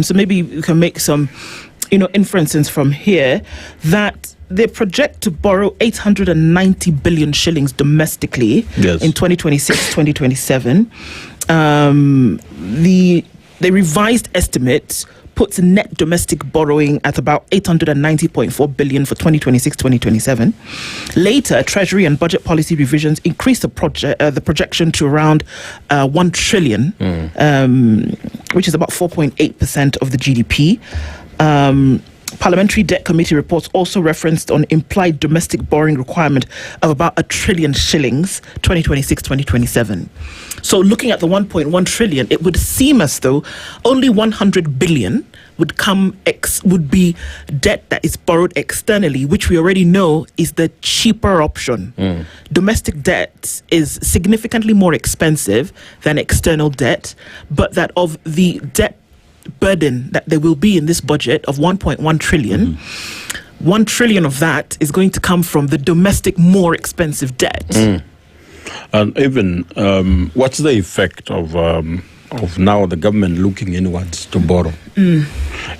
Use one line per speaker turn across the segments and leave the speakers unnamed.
So maybe we can make some, inferences from here that they project to borrow 890 billion shillings domestically in 2026, 2027. The revised estimate puts net domestic borrowing at about 890.4 billion for 2026-2027. Later, Treasury and budget policy revisions increased the projection to around 1 trillion, which is about 4.8% of the GDP. Parliamentary Debt Committee reports also referenced on implied domestic borrowing requirement of about 1 trillion shillings, 2026-2027. So looking at the 1.1 trillion, it would seem as though only 100 billion would be debt that is borrowed externally, which we already know is the cheaper option. Domestic debt is significantly more expensive than external debt, but that of the debt burden that there will be in this budget of 1.1 trillion, 1 trillion of that is going to come from the domestic more expensive debt.
And even what's the effect of now the government looking inwards to borrow?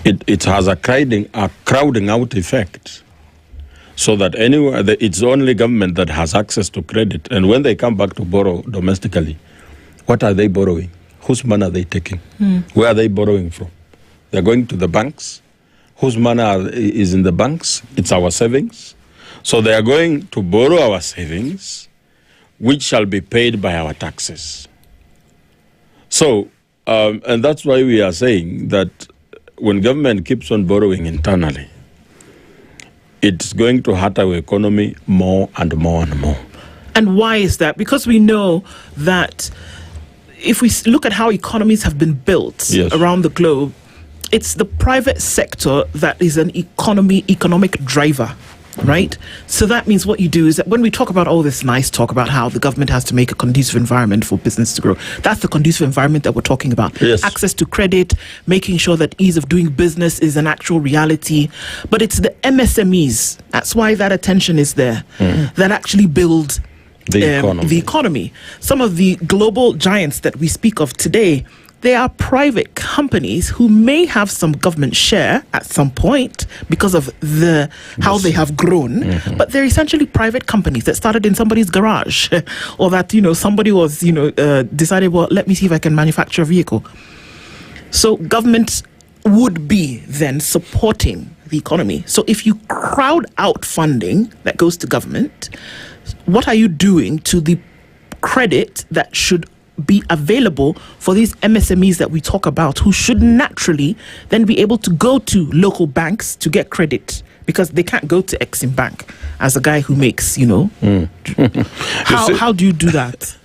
It has a crowding out effect, so that anywhere it's only government that has access to credit, and when they come back to borrow domestically, what are they borrowing? Whose money are they taking? Where are they borrowing from? They're going to the banks. Whose money is in the banks? It's our savings. So they are going to borrow our savings, which shall be paid by our taxes. So, and that's why we are saying that when government keeps on borrowing internally, it's going to hurt our economy more and more and more.
And why is that? Because we know that if we look at how economies have been built around the globe, it's the private sector that is an economic driver, right? So that means what you do is that when we talk about all this nice talk about how the government has to make a conducive environment for business to grow, that's the conducive environment that we're talking about. Access to credit, making sure that ease of doing business is an actual reality. But it's the MSMEs, that's why that attention is there, that actually build the economy. Some of the global giants that we speak of today, they are private companies who may have some government share at some point because of how they have grown, but they're essentially private companies that started in somebody's garage, or that somebody was decided, well, let me see if I can manufacture a vehicle. So government would be then supporting the economy. So if you crowd out funding that goes to government, what are you doing to the credit that should be available for these MSMEs that we talk about, who should naturally then be able to go to local banks to get credit, because they can't go to Exim Bank as a guy who makes, How do you do that?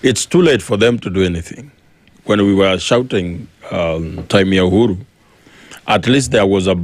It's too late for them to do anything. When we were shouting time Uhuru, at least there was a